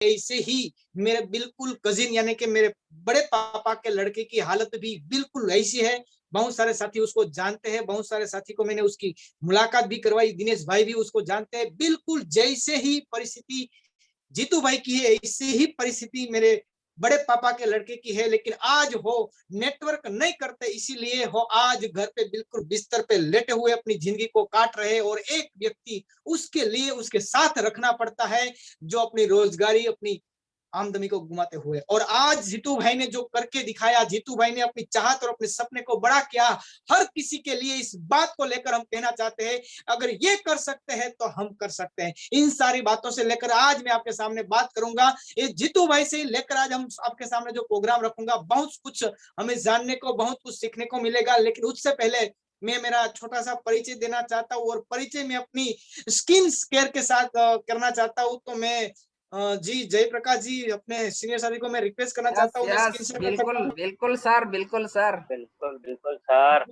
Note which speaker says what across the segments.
Speaker 1: ऐसे ही मेरे बिल्कुल कजिन यानी कि मेरे बड़े पापा के लड़के की हालत भी बिल्कुल ऐसी है। बहुत सारे साथी उसको जानते हैं, बहुत सारे साथी को मैंने उसकी मुलाकात भी करवाई, दिनेश भाई भी उसको जानते हैं। बिल्कुल जैसे ही परिस्थिति जीतू भाई की है, ऐसी ही परिस्थिति मेरे बड़े पापा के लड़के की है। लेकिन आज हो नेटवर्क नहीं करते, इसीलिए हो आज घर पे बिल्कुल बिस्तर पे लेटे हुए अपनी जिंदगी को काट रहे, और एक व्यक्ति उसके लिए उसके साथ रखना पड़ता है जो अपनी रोजगारी, अपनी आमदनी को घुमाते हुए। और आज जीतू भाई ने जो करके दिखाया, जीतू भाई ने अपनी चाहत और अपने सपने को बड़ा किया। हर किसी के लिए इस बात को लेकर हम कहना चाहते हैं, अगर ये कर सकते हैं तो हम कर सकते हैं। इन सारी बातों से लेकर आज मैं आपके सामने बात करूंगा। ये जीतू भाई से लेकर आज हम आपके सामने जो प्रोग्राम रखूंगा, बहुत कुछ हमें जानने को, बहुत कुछ सीखने को मिलेगा। लेकिन उससे पहले मैं मेरा छोटा सा परिचय देना चाहता हूँ, और परिचय में अपनी स्किन केयर के साथ करना चाहता हूँ। तो मैं जी जयप्रकाश जी, अपने सीनियर साथी को मैं रिक्वेस्ट करना
Speaker 2: यस
Speaker 1: चाहता हूँ, मैं
Speaker 2: यस,
Speaker 1: स्क्रीन शेयर कर
Speaker 2: बिल्कुल
Speaker 1: सकता हूँ?
Speaker 2: बिल्कुल सर, बिल्कुल सर।
Speaker 3: बिल्कुल बिल्कुल सर।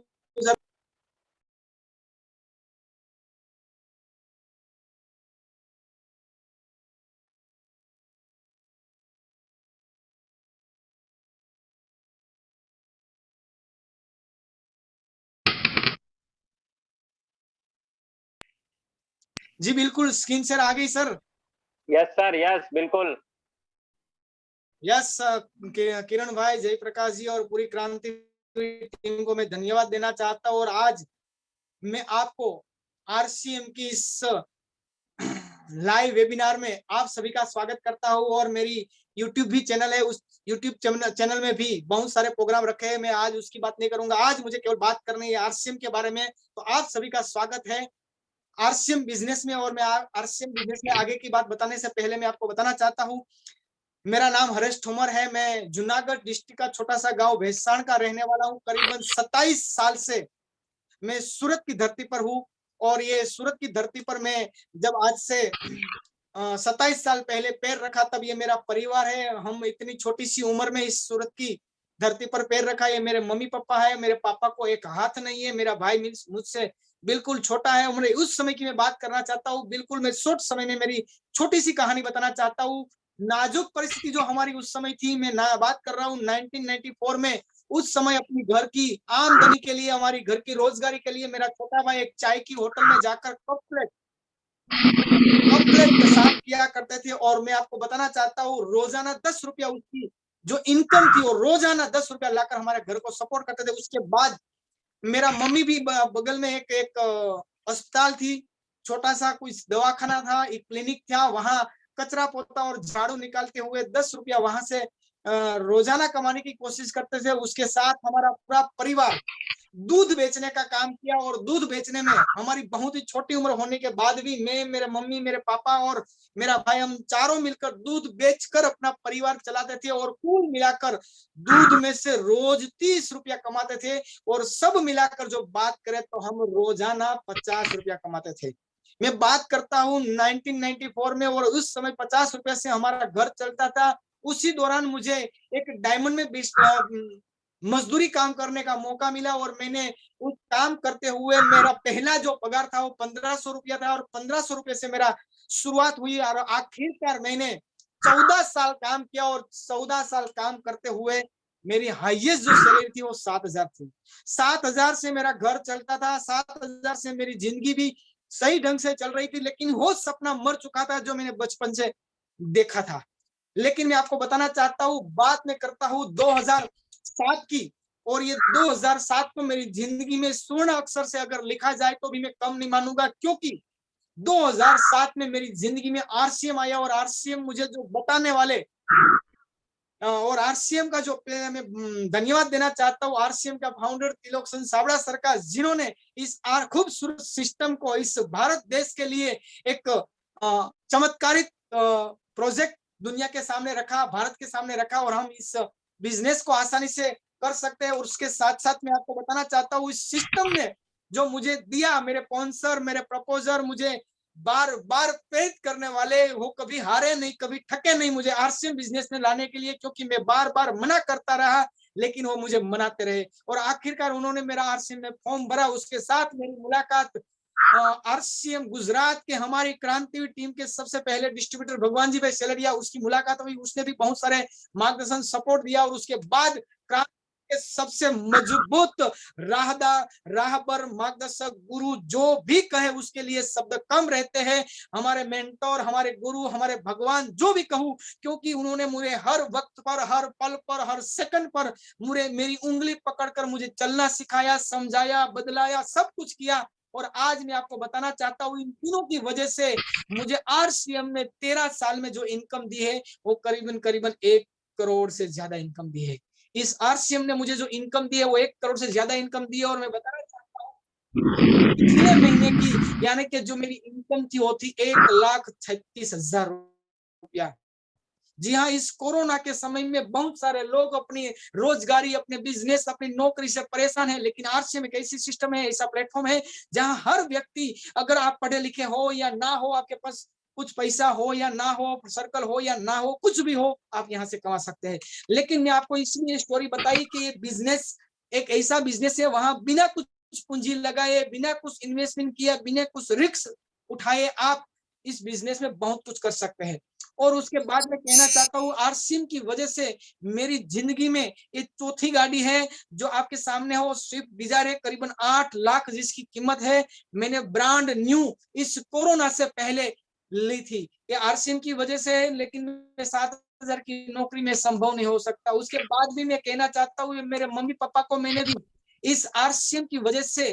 Speaker 1: जी बिल्कुल, स्क्रीन शेयर आ गई सर?
Speaker 3: यस सर, यस बिल्कुल।
Speaker 1: यस, किरण भाई, जयप्रकाश जी और पूरी क्रांति टीम को मैं धन्यवाद देना चाहता हूँ। और आज मैं आपको आरसीएम की इस लाइव वेबिनार में आप सभी का स्वागत करता हूँ। और मेरी यूट्यूब भी चैनल है, उस यूट्यूब चैनल में भी बहुत सारे प्रोग्राम रखे हैं। मैं आज उसकी बात नहीं करूंगा, आज मुझे केवल बात करनी है आरसीएम के बारे में। तो आप सभी का स्वागत है आरसीएम बिजनेस में। और मैं आरसीएम बिजनेस में आगे की बात बताने से पहले मैं आपको बताना चाहता हूँ, मेरा नाम हरेश ठोमर है। मैं जूनागढ़ डिस्ट्रिक्ट का छोटा सा गांव भैसाण का रहने वाला हूँ। करीबन 27 साल से मैं सूरत की धरती पर हूँ। और ये सूरत की धरती पर मैं जब आज से 27 साल पहले पैर रखा, तब ये मेरा परिवार है। हम इतनी छोटी सी उम्र में इस सूरत की धरती पर पैर रखा। ये मेरे मम्मी पापा है। मेरे पापा को एक हाथ नहीं है। मेरा भाई मुझसे बिल्कुल छोटा है उम्र। उस समय की मैं बात करना चाहता हूँ। बिल्कुल मैं शॉर्ट समय में मेरी छोटी सी कहानी बताना चाहता हूँ। नाजुक परिस्थिति जो हमारी उस समय थी, मैं ना बात कर रहा हूँ 1994 में। उस समय अपनी घर की आमदनी के लिए, हमारी घर की रोजगारी के लिए, मेरा छोटा भाई एक चाय की होटल में जाकर कप प्लेट साफ किया करते थे। और मैं आपको बताना चाहता हूँ, रोजाना 10 रुपया उसकी जो इनकम थी, और रोजाना 10 रुपया लाकर हमारे घर को सपोर्ट करते थे। उसके बाद मेरा मम्मी भी बगल में एक एक अस्पताल थी, छोटा सा कोई दवाखाना था, एक क्लिनिक था, वहां कचरा पोता और झाड़ू निकालते हुए 10 रुपया वहां से रोजाना कमाने की कोशिश करते थे। उसके साथ हमारा पूरा परिवार दूध बेचने का काम किया। और दूध बेचने में हमारी बहुत ही छोटी उम्र होने के बाद भी मैं, मेरे मम्मी, मेरे पापा और मेरा भाई, हम चारों मिलकर दूध बेचकर अपना परिवार चलाते थे। और कुल मिलाकर दूध में से रोज 30 रुपया कमाते थे। और सब मिलाकर जो बात करें तो हम रोजाना 50 रुपया कमाते थे। मैं बात करता हूँ 1994 में, और उस समय 50 रुपया से हमारा घर चलता था। उसी दौरान मुझे एक डायमंड में मजदूरी काम करने का मौका मिला। और मैंने उस काम करते हुए मेरा पहला जो पगार था वो 1500 रुपया था। और 1500 रुपये से मेरा शुरुआत हुई। और आखिरकार मैंने 14 साल काम किया। और 14 साल काम करते हुए मेरी हाईएस्ट जो सैलरी थी वो 7,000 थी। 7,000 से मेरा घर चलता था, 7,000 से मेरी जिंदगी भी सही ढंग से चल रही थी। लेकिन वो सपना मर चुका था जो मैंने बचपन से देखा था। लेकिन मैं आपको बताना चाहता हूँ, बात में करता हूँ 2007 की। और ये 2007 को मेरी जिंदगी में स्वर्ण अक्षर से अगर लिखा जाए तो भी मैं कम नहीं मानूंगा, क्योंकि 2007 में मेरी जिंदगी में आरसीएम आया। और आरसीएम मुझे जो बताने वाले, और आरसीएम का जो मैं धन्यवाद देना चाहता हूँ, आरसीएम का फाउंडर त्रिलोकसन सावड़ा सर का, जिन्होंने इस खूबसूरत सिस्टम को इस भारत देश के लिए एक चमत्कारिक प्रोजेक्ट दुनिया के सामने रखा, भारत के सामने रखा। और हम इस बिजनेस को आसानी से कर सकते हैं। और उसके साथ साथ मैं आपको बताना चाहता हूँ, इस सिस्टम ने जो मुझे दिया, मेरे स्पॉन्सर, मेरे प्रपोजर, मुझे बार बार प्रेरित करने वाले, वो कभी हारे नहीं, कभी थके नहीं मुझे आरसीएम बिजनेस में लाने के लिए। क्योंकि मैं बार बार मना करता रहा, लेकिन वो मुझे मनाते रहे। और आखिरकार उन्होंने मेरा आरसीएम में फॉर्म भरा। उसके साथ मेरी मुलाकात आरसीएम गुजरात के हमारी क्रांतिवीर टीम के सबसे पहले डिस्ट्रीब्यूटर भगवान जी भाई सेलरिया, उसकी मुलाकात हुई, उसने भी बहुत सारे मार्गदर्शन सपोर्ट दिया। और उसके बाद क्रांति के सबसे मजबूत राहबर मार्गदर्शक गुरु जो भी कहे उसके लिए शब्द कम रहते हैं, हमारे मेंटोर, हमारे गुरु, हमारे भगवान जो भी कहूं, क्योंकि उन्होंने मुझे हर वक्त पर, हर पल पर, हर सेकंड पर मेरी उंगली पकड़कर मुझे चलना सिखाया, समझाया, बदलाया, सब कुछ किया। और आज मैं आपको बताना चाहता हूँ इन तीनों की वजह से मुझे आरसीएम ने 13 साल में जो इनकम दी है वो करीबन करीबन 1 करोड़ से ज्यादा इनकम दी है। इस आरसीएम ने मुझे जो इनकम दी है वो 1 करोड़ से ज्यादा इनकम दी है। और मैं बताना चाहता हूँ पिछले महीने की, यानी कि जो मेरी इनकम थी वो थी 1,36,000 रुपया। जी हाँ, इस कोरोना के समय में बहुत सारे लोग अपनी रोजगारी, अपने बिजनेस, अपनी नौकरी से परेशान है, लेकिन आरसीएम एक ऐसी सिस्टम है, ऐसा प्लेटफॉर्म है जहां हर व्यक्ति, अगर आप पढ़े लिखे हो या ना हो, आपके पास कुछ पैसा हो या ना हो, सर्कल हो या ना हो, कुछ भी हो, आप यहाँ से कमा सकते हैं। लेकिन मैं आपको इसलिए स्टोरी बताई कि ये बिजनेस एक ऐसा बिजनेस है, वहां बिना कुछ पूंजी लगाए, बिना कुछ इन्वेस्टमेंट किया, बिना कुछ रिस्क उठाए आप इस बिजनेस में बहुत कुछ कर सकते हैं। और उसके बाद मैं कहना चाहता हूँ आरसीएम की वजह से मेरी जिंदगी में ये चौथी गाड़ी है जो आपके सामने हो, स्विफ्ट डिजायर है, करीबन 8 लाख जिसकी कीमत है। मैंने ब्रांड न्यू इस कोरोना से पहले ली थी, ये आरसीएम की वजह से है, लेकिन 7,000 की नौकरी में संभव नहीं हो सकता। उसके बाद भी मैं कहना चाहता हूँ मेरे मम्मी पापा को मैंने भी इस आरसीएम की वजह से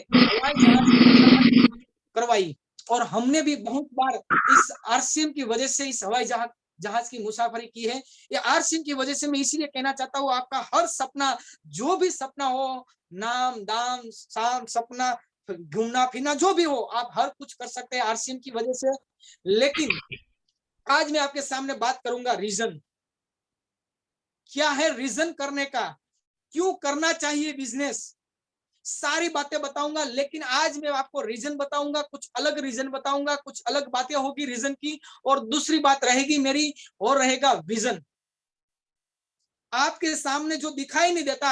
Speaker 1: करवाई, और हमने भी बहुत बार इस आरसीएम की वजह से इस हवाई जहाज की मुसाफरी की है। ये आरसीएम की वजह से मैं इसीलिए कहना चाहता हूँ आपका हर सपना, जो भी सपना हो, नाम दाम शाम सपना, घूमना फिरना जो भी हो, आप हर कुछ कर सकते हैं आरसीएम की वजह से। लेकिन आज मैं आपके सामने बात करूंगा रीजन क्या है, रीजन करने का, क्यों करना चाहिए बिजनेस, सारी बातें बताऊंगा। लेकिन आज मैं आपको रीजन बताऊंगा, कुछ अलग रीजन बताऊंगा, कुछ अलग बातें होगी रीजन की, और दूसरी बात रहेगी मेरी और रहेगा विजन। आपके सामने जो दिखाई नहीं देता,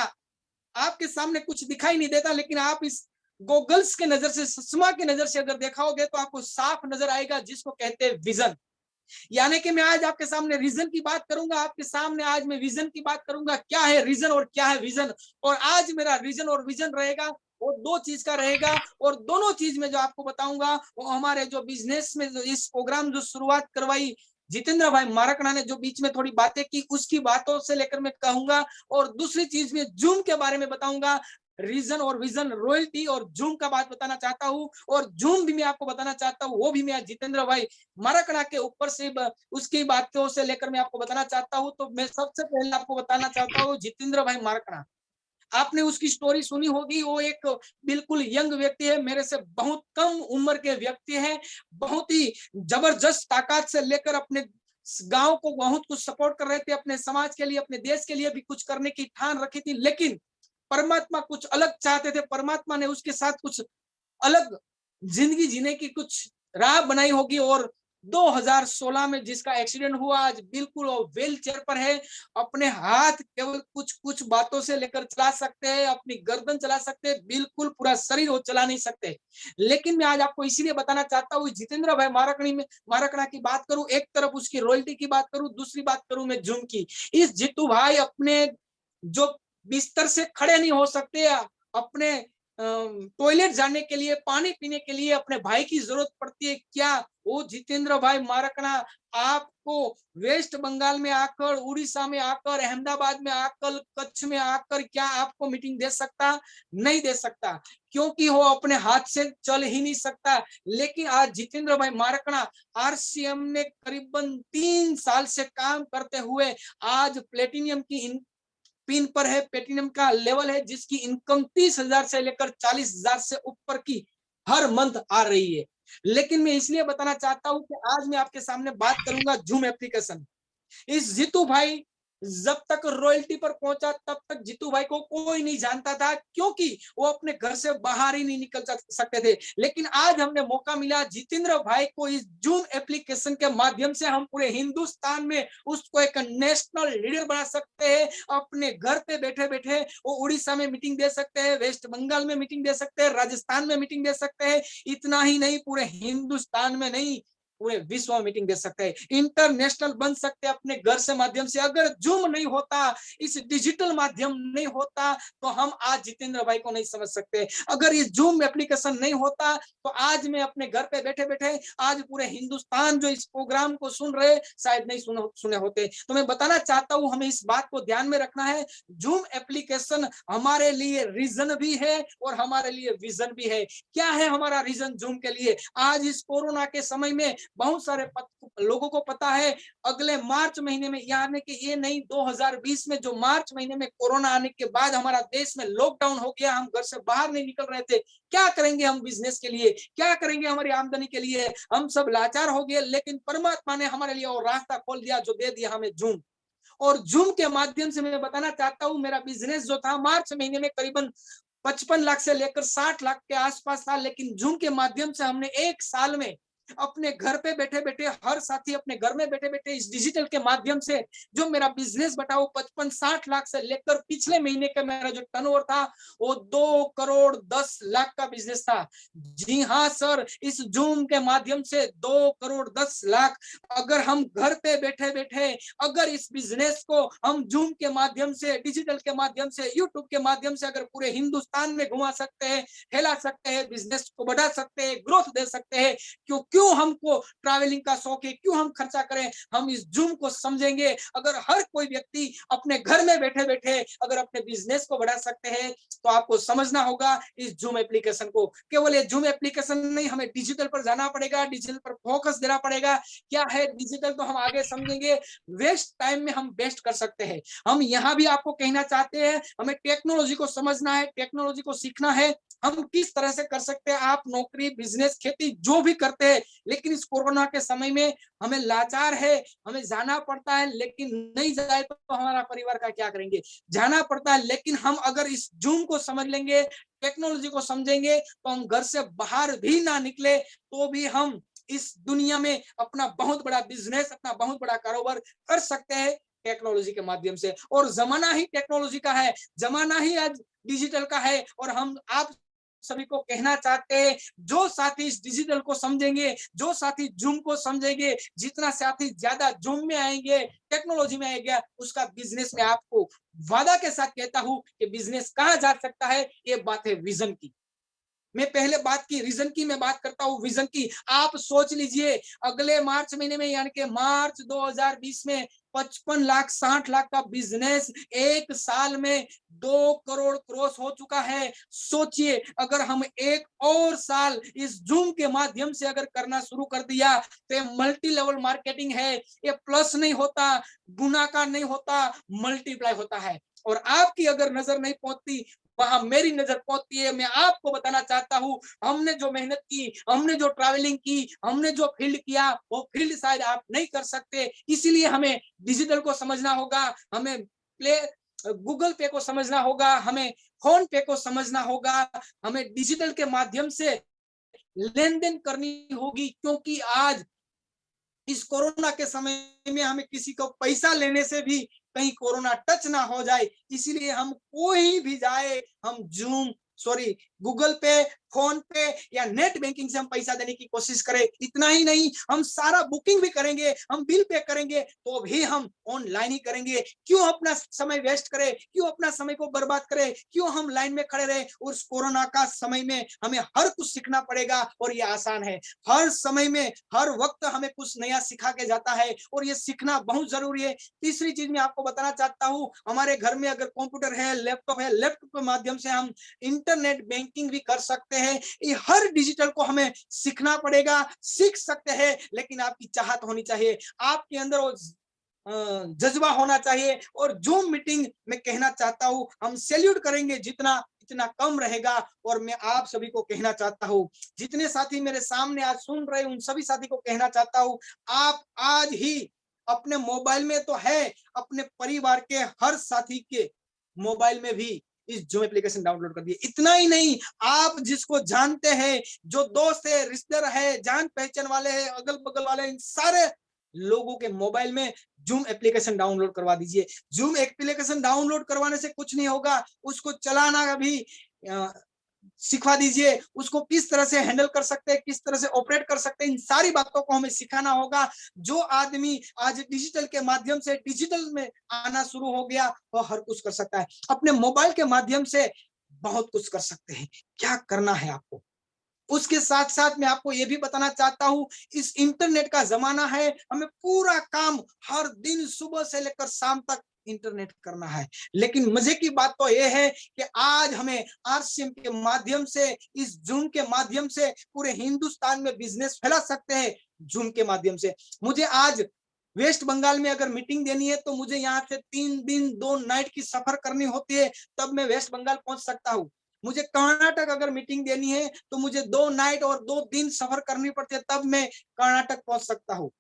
Speaker 1: आपके सामने कुछ दिखाई नहीं देता, लेकिन आप इस गॉगल्स के नजर से, चश्मा की नजर से अगर देखाओगे तो आपको साफ नजर आएगा, जिसको कहते हैं विजन। यानी कि मैं आज आपके सामने रीजन की बात करूंगा, आपके सामने आज मैं विजन की बात करूंगा, क्या है रीजन और क्या है विजन। और आज मेरा रीजन और विजन रहेगा वो 2 चीज का रहेगा, और दोनों चीज में जो आपको बताऊंगा वो हमारे जो बिजनेस में जो इस प्रोग्राम जो शुरुआत करवाई जितेंद्र भाई मारकणा ने, जो बीच में थोड़ी बातें की उसकी बातों से लेकर मैं कहूंगा। और दूसरी चीज में जूम के बारे में बताऊंगा, रीजन और विजन, रॉयल्टी और जूम का बात बताना चाहता हूँ। और जूम भी मैं आपको बताना चाहता हूँ, वो भी मैं जितेंद्र भाई मारकणा के ऊपर से उसकी बातों से लेकर मैं आपको बताना चाहता हूँ। तो मैं सबसे पहले आपको बताना चाहता हूँ जितेंद्र भाई मारकणा, आपने उसकी स्टोरी सुनी होगी। वो एक बिल्कुल यंग व्यक्ति है, मेरे से बहुत कम उम्र के व्यक्ति है, बहुत ही जबरदस्त ताकत से लेकर अपने गांव को बहुत कुछ सपोर्ट कर रहे थे, अपने समाज के लिए, अपने देश के लिए भी कुछ करने की ठान रखी थी। लेकिन परमात्मा कुछ अलग चाहते थे, परमात्मा ने उसके साथ कुछ अलग जिंदगी जीने की कुछ राह बनाई होगी। और 2016 में जिसका एक्सीडेंट हुआ, आज बिल्कुल वो व्हील चेयर पर है, अपने हाथ केवल कुछ कुछ बातों से लेकर चला सकते हैं, अपनी गर्दन चला सकते हैं, बिल्कुल पूरा शरीर वो चला नहीं सकते। लेकिन मैं आज आपको इसीलिए बताना चाहता हूँ जितेंद्र भाई मारकणा की बात करूं, एक तरफ उसकी रॉयल्टी की बात करूं, दूसरी बात करूं मैं जूम की। इस जीतू भाई अपने जो बिस्तर से खड़े नहीं हो सकते, अपने टॉयलेट जाने के लिए, पानी पीने के लिए अपने भाई की जरूरत पड़ती है, क्या वो जितेंद्र भाई मारकणा आपको वेस्ट बंगाल में आकर, उड़ीसा में आकर, अहमदाबाद में आकर, कच्छ में आकर क्या आपको मीटिंग दे सकता? नहीं दे सकता, क्योंकि वो अपने हाथ से चल ही नहीं सकता। लेकिन आज जितेंद्र भाई मारकणा आरसीएम ने करीबन 3 साल से काम करते हुए आज प्लेटिनियम की पिन पर है, प्लेटिनम का लेवल है, जिसकी इनकम 30,000 से लेकर 40,000 से ऊपर की हर मंथ आ रही है। लेकिन मैं इसलिए बताना चाहता हूं कि आज मैं आपके सामने बात करूंगा जूम एप्लीकेशन। इस जीतू भाई जब तक रॉयल्टी पर पहुंचा तब तक जीतू भाई को कोई नहीं जानता था, क्योंकि वो अपने घर से बाहर ही नहीं निकल सकते थे। लेकिन आज हमने मौका मिला जितेंद्र भाई को, इस जूम एप्लीकेशन के माध्यम से हम पूरे हिंदुस्तान में उसको एक नेशनल लीडर बना सकते हैं। अपने घर पे बैठे बैठे वो उड़ीसा में मीटिंग दे सकते हैं, वेस्ट बंगाल में मीटिंग दे सकते हैं, राजस्थान में मीटिंग दे सकते हैं। इतना ही नहीं, पूरे हिंदुस्तान में नहीं, पूरे विश्व में मीटिंग दे सकते हैं, इंटरनेशनल बन सकते हैं अपने घर से माध्यम से। अगर जूम नहीं होता, इस डिजिटल माध्यम नहीं होता, तो हम आज जितेंद्र भाई को नहीं समझ सकते। अगर ये जूम एप्लीकेशन नहीं होता तो आज मैं अपने घर पे बैठे बैठे आज पूरे हिंदुस्तान जो इस प्रोग्राम को सुन रहे शायद नहीं सुने होते। तो मैं बताना चाहता हूं, हमें इस बात को ध्यान में रखना है, जूम एप्लीकेशन हमारे लिए रीजन भी है और हमारे लिए विजन भी है। क्या है हमारा रीजन जूम के लिए? आज इस कोरोना के समय में बहुत सारे लोगों को पता है अगले मार्च महीने में, यानी कि ये नहीं 2020 में, जो मार्च महीने में कोरोना आने के बाद हमारा देश में लॉकडाउन हो गया, हम घर से बाहर नहीं निकल रहे थे। क्या करेंगे हम बिजनेस के लिए, क्या करेंगे हमारी आमदनी के लिए? हम सब लाचार हो गए, लेकिन परमात्मा ने हमारे लिए और रास्ता खोल दिया, जो दे दिया हमें जूम। और जूम के माध्यम से मैं बताना चाहता हूं, मेरा बिजनेस जो था मार्च महीने में करीबन 55 लाख से लेकर 60 लाख के आसपास था, लेकिन जूम के माध्यम से हमने एक साल में अपने घर पे बैठे बैठे, हर साथी अपने घर में बैठे बैठे इस डिजिटल के माध्यम से जो मेरा बिजनेस बटा वो 55-60 लाख से लेकर पिछले महीने का मेरा जो टर्नओवर था वो 2 करोड़ 10 लाख का बिजनेस था। जी हाँ सर, इस जूम के माध्यम से 2 करोड़ 10 लाख। अगर हम घर पे बैठे बैठे अगर इस बिजनेस को हम जूम के माध्यम से, डिजिटल के माध्यम से, यूट्यूब के माध्यम से अगर पूरे हिंदुस्तान में घुमा सकते हैं, फैला सकते हैं, बिजनेस को बढ़ा सकते हैं, ग्रोथ दे सकते हैं, क्यों हमको ट्रैवलिंग का शौक है, क्यों हम खर्चा करें? हम इस जूम को समझेंगे। अगर हर कोई व्यक्ति अपने घर में बैठे बैठे अगर अपने बिजनेस को बढ़ा सकते हैं, तो आपको समझना होगा इस जूम एप्लीकेशन को। केवल ये जूम एप्लीकेशन नहीं, हमें डिजिटल पर जाना पड़ेगा, डिजिटल पर फोकस देना पड़ेगा। क्या है डिजिटल, तो हम आगे समझेंगे। वेस्ट टाइम में हम बेस्ट कर सकते हैं। हम यहाँ भी आपको कहना चाहते हैं, हमें टेक्नोलॉजी को समझना है, टेक्नोलॉजी को सीखना है। हम किस तरह से कर सकते हैं, आप नौकरी, बिजनेस, खेती जो भी करते हैं, लेकिन इस कोरोना के समय में हमें लाचार है, हमें जाना पड़ता है, लेकिन नहीं जाए तो हमारा परिवार का क्या करेंगे? जाना पड़ता है, लेकिन हम अगर इस जूम को समझ लेंगे, टेक्नोलॉजी को समझेंगे, तो हम घर से बाहर भी ना निकले तो भी हम इस दुनिया में अपना बहुत बड़ा बिजनेस, अपना बहुत बड़ा कारोबार कर सकते हैं टेक्नोलॉजी के माध्यम से। और जमाना ही टेक्नोलॉजी का है, जमाना ही आज डिजिटल का है। और हम आप सभी को कहना चाहते हैं, जो साथी इस डिजिटल को समझेंगे, जो साथी जूम को समझेंगे, जितना साथी ज्यादा जूम में आएंगे, टेक्नोलॉजी में आएंगे, उसका बिजनेस में आपको वादा के साथ कहता हूं कि बिजनेस कहां जा सकता है। ये बात है विजन की। मैं पहले बात की रीजन की, मैं बात करता हूँ विजन की। आप सोच लीजिए अगले मार्च महीने में, यानी कि मार्च 2020 में 55 लाख 60 लाख का बिजनेस एक साल में 2 करोड़ क्रॉस हो चुका है। सोचिए अगर हम एक और साल इस जूम के माध्यम से अगर करना शुरू कर दिया तो ये मल्टी लेवल मार्केटिंग है। ये प्लस नहीं होता, गुणाकार नहीं होता, मल्टीप्लाई होता है। और आपकी अगर नजर नहीं पहुंचती, वहां मेरी नजर पहुंचती है। मैं आपको बताना चाहता हूं, हमने जो मेहनत की, हमने जो ट्रैवलिंग की, हमने जो फील्ड किया, वो फील्ड शायद आप नहीं कर सकते। इसीलिए हमें डिजिटल को समझना होगा, हमें प्ले गूगल पे को समझना होगा, हमें फोन पे को समझना होगा, हमें डिजिटल के माध्यम से लेन देन करनी होगी। क्योंकि आज इस कोरोना के समय में हमें किसी को पैसा लेने से भी कहीं कोरोना टच ना हो जाए, इसीलिए हम कोई भी जाए, हम जूम सॉरी गूगल पे, फोन पे या नेट बैंकिंग से हम पैसा देने की कोशिश करें। इतना ही नहीं, हम सारा बुकिंग भी करेंगे, हम बिल पे करेंगे, तो भी हम ऑनलाइन ही करेंगे। क्यों अपना समय वेस्ट करें, क्यों अपना समय को बर्बाद करें, क्यों हम लाइन में खड़े रहे? उस कोरोना का समय में हमें हर कुछ सीखना पड़ेगा और ये आसान है। हर समय में हर वक्त हमें कुछ नया सिखा के जाता है और ये सीखना बहुत जरूरी है। तीसरी चीज मैं आपको बताना चाहता हूँ, हमारे घर में अगर कंप्यूटर है, लैपटॉप है, लैपटॉप के माध्यम से हम इंटरनेट बैंकिंग भी कर सकते हैं। ये हर डिजिटल को हमें सीखना पड़ेगा, सीख सकते हैं, लेकिन आपकी चाहत होनी चाहिए, आपके अंदर वो जज्बा होना चाहिए। और जूम मीटिंग में कहना चाहता हूं, हम सैल्यूट करेंगे जितना इतना कम रहेगा। और मैं आप सभी को कहना चाहता हूं, जितने साथी मेरे सामने आज सुन रहे उन सभी साथी को कहना चाहता हूं, आप आज ही अपने मोबाइल में तो है, अपने परिवार के हर साथी के मोबाइल में भी इस जूम एप्लीकेशन डाउनलोड कर दिए। इतना ही नहीं, आप जिसको जानते हैं, जो दोस्त है, रिश्तेदार है, जान पहचान वाले हैं, अगल बगल वाले, इन सारे लोगों के मोबाइल में जूम एप्लीकेशन डाउनलोड करवा दीजिए। जूम एप्लीकेशन डाउनलोड करवाने से कुछ नहीं होगा, उसको चलाना भी सिखा दीजिए, उसको किस तरह से हैंडल कर सकते हैं, किस तरह से ऑपरेट कर सकते हैं, इन सारी बातों को हमें सिखाना होगा। जो आदमी आज डिजिटल के माध्यम से डिजिटल में आना शुरू हो गया, वो हर कुछ कर सकता है। अपने मोबाइल के माध्यम से बहुत कुछ कर सकते हैं। क्या करना है आपको? उसके साथ साथ मैं आपको यह भी बताना चाहता हूं, इस इंटरनेट का जमाना है, हमें पूरा काम हर दिन सुबह से लेकर शाम तक इंटरनेट करना है। लेकिन मजे की बात तो यह है कि आज हमें आरसीएम के माध्यम से, इस जूम के माध्यम से पूरे हिंदुस्तान में बिजनेस फैला सकते हैं। जूम के माध्यम से मुझे आज वेस्ट बंगाल में अगर मीटिंग देनी है तो मुझे यहाँ से 3 दिन 2 नाइट की सफर करनी होती है, तब मैं वेस्ट बंगाल पहुंच सकता हूँ। मुझे कर्नाटक अगर मीटिंग देनी है तो मुझे 2 नाइट और 2 दिन सफर करनी पड़ती है, तब मैं कर्नाटक पहुंच सकता हूँ।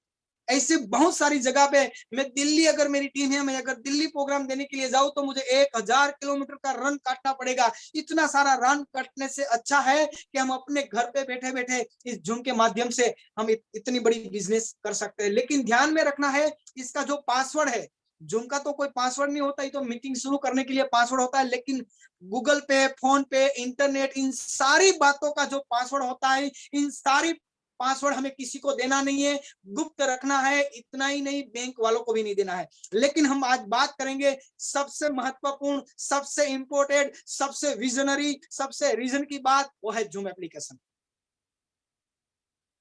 Speaker 1: ऐसे बहुत सारी जगह पे, मैं दिल्ली, अगर मेरी टीम है, मैं अगर दिल्ली प्रोग्राम देने के लिए जाऊं तो मुझे 1000 किलोमीटर का रन काटना पड़ेगा। इतना सारा रन काटने से अच्छा है कि हम अपने घर पे बैठे बैठे इस जूम के माध्यम से हम इतनी बड़ी बिजनेस कर सकते हैं। लेकिन ध्यान में रखना है, इसका जो पासवर्ड है, जूम का तो कोई पासवर्ड नहीं होता, ये तो मीटिंग शुरू करने के लिए पासवर्ड होता है। लेकिन गूगल पे, फोन पे, इंटरनेट, इन सारी बातों का जो पासवर्ड होता है, इन सारी पासवर्ड हमें किसी को देना नहीं है, गुप्त रखना है। इतना ही नहीं, बैंक वालों को भी नहीं देना है। लेकिन हम आज बात करेंगे सबसे महत्वपूर्ण, सबसे इंपोर्टेंट, सबसे विजनरी, सबसे रीजन की बात, वो है जूम एप्लीकेशन।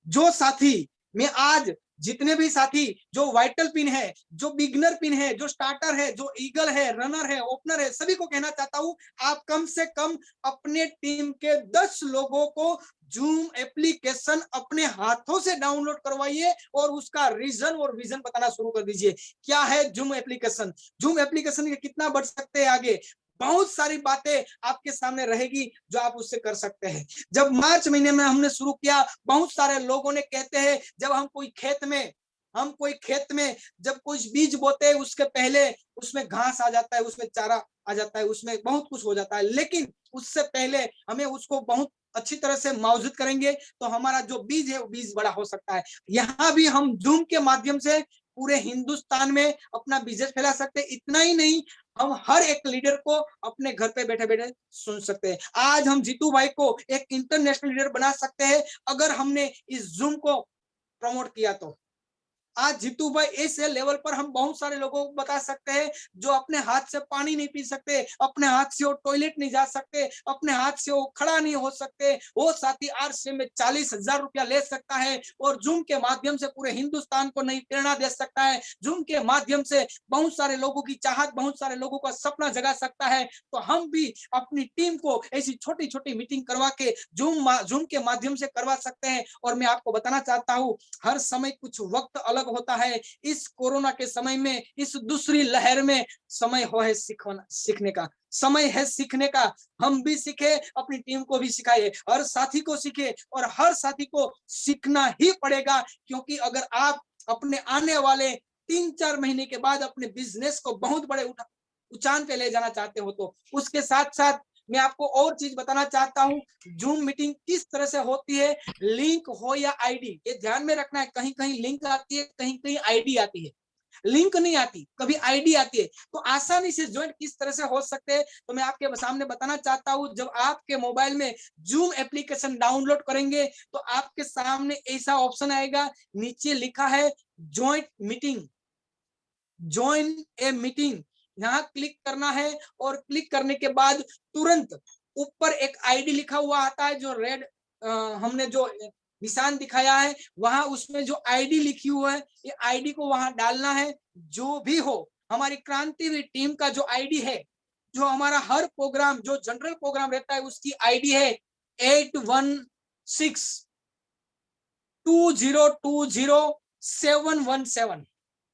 Speaker 1: जो साथी, मैं आज जितने भी साथी जो वाइटल पिन है, जो बिगनर पिन है, जो स्टार्टर है, जो ईगल है, रनर है, ओपनर है, सभी को कहना चाहता हूं, आप कम से कम अपने टीम के 10 लोगों को जूम एप्लीकेशन अपने हाथों से डाउनलोड करवाइए और उसका रीजन और विजन बताना शुरू कर दीजिए। क्या है जूम एप्लीकेशन? जूम एप्लीकेशन कितना बढ़ सकते हैं आगे, बहुत सारी बातें आपके सामने रहेगी जो आप उससे कर सकते हैं। जब मार्च महीने में हमने शुरू किया, बहुत सारे लोगों ने कहते हैं, जब हम कोई खेत में जब कुछ बीज बोते हैं, उसके पहले उसमें घास आ जाता है, उसमें चारा आ जाता है, उसमें बहुत कुछ हो जाता है। लेकिन उससे पहले हमें उसको बहुत अच्छी तरह से मौजूद करेंगे तो हमारा जो बीज है वो बीज बड़ा हो सकता है। यहाँ भी हम जूम के माध्यम से पूरे हिंदुस्तान में अपना बिजनेस फैला सकते हैं। इतना ही नहीं, हम हर एक लीडर को अपने घर पे बैठे बैठे सुन सकते हैं। आज हम जीतू भाई को एक इंटरनेशनल लीडर बना सकते हैं अगर हमने इस जूम को प्रमोट किया तो। आज जीतू भाई इस लेवल पर हम बहुत सारे लोगों को बता सकते हैं जो अपने हाथ से पानी नहीं पी सकते, अपने हाथ से वो टॉयलेट नहीं जा सकते, अपने हाथ से वो खड़ा नहीं हो सकते, वो साथी आरसीएम में 40,000 रुपया ले सकता है और जूम के माध्यम से पूरे हिंदुस्तान को नई प्रेरणा दे सकता है। जूम के माध्यम से बहुत सारे लोगों की चाहत, बहुत सारे लोगों का सपना जगा सकता है। तो हम भी अपनी टीम को ऐसी छोटी छोटी मीटिंग करवा के जूम के माध्यम से करवा सकते हैं। और मैं आपको बताना चाहता हूँ, हर समय कुछ वक्त अलग होता है। इस कोरोना के समय में, इस दूसरी लहर में समय हो है सीखने का, समय है सीखने का। हम भी सीखे, अपनी टीम को भी सिखाए, हर साथी को सीखे और हर साथी को सीखना ही पड़ेगा। क्योंकि अगर आप अपने आने वाले 3-4 महीने के बाद अपने बिजनेस को बहुत बड़े उचान पे ले जाना चाहते हो तो उसके साथ साथ मैं आपको और चीज बताना चाहता हूं, जूम मीटिंग किस तरह से होती है। लिंक हो या आईडी, ये ध्यान में रखना है। कहीं कहीं लिंक आती है, कहीं कहीं आईडी आती है। लिंक नहीं आती, कभी आईडी आती है। तो आसानी से ज्वाइन किस तरह से हो सकते हैं तो मैं आपके सामने बताना चाहता हूं। जब आपके मोबाइल में जूम एप्लीकेशन डाउनलोड करेंगे तो आपके सामने ऐसा ऑप्शन आएगा, नीचे लिखा है join meeting, join a meeting. यहाँ क्लिक करना है और क्लिक करने के बाद तुरंत ऊपर एक आईडी लिखा हुआ आता है, जो रेड हमने जो निशान दिखाया है वहां, उसमें जो आईडी लिखी हुई है, ये आईडी को वहां डालना है। जो भी हो, हमारी क्रांतिवीर टीम का जो आईडी है, जो हमारा हर प्रोग्राम, जो जनरल प्रोग्राम रहता है, उसकी आईडी है 8162020 717।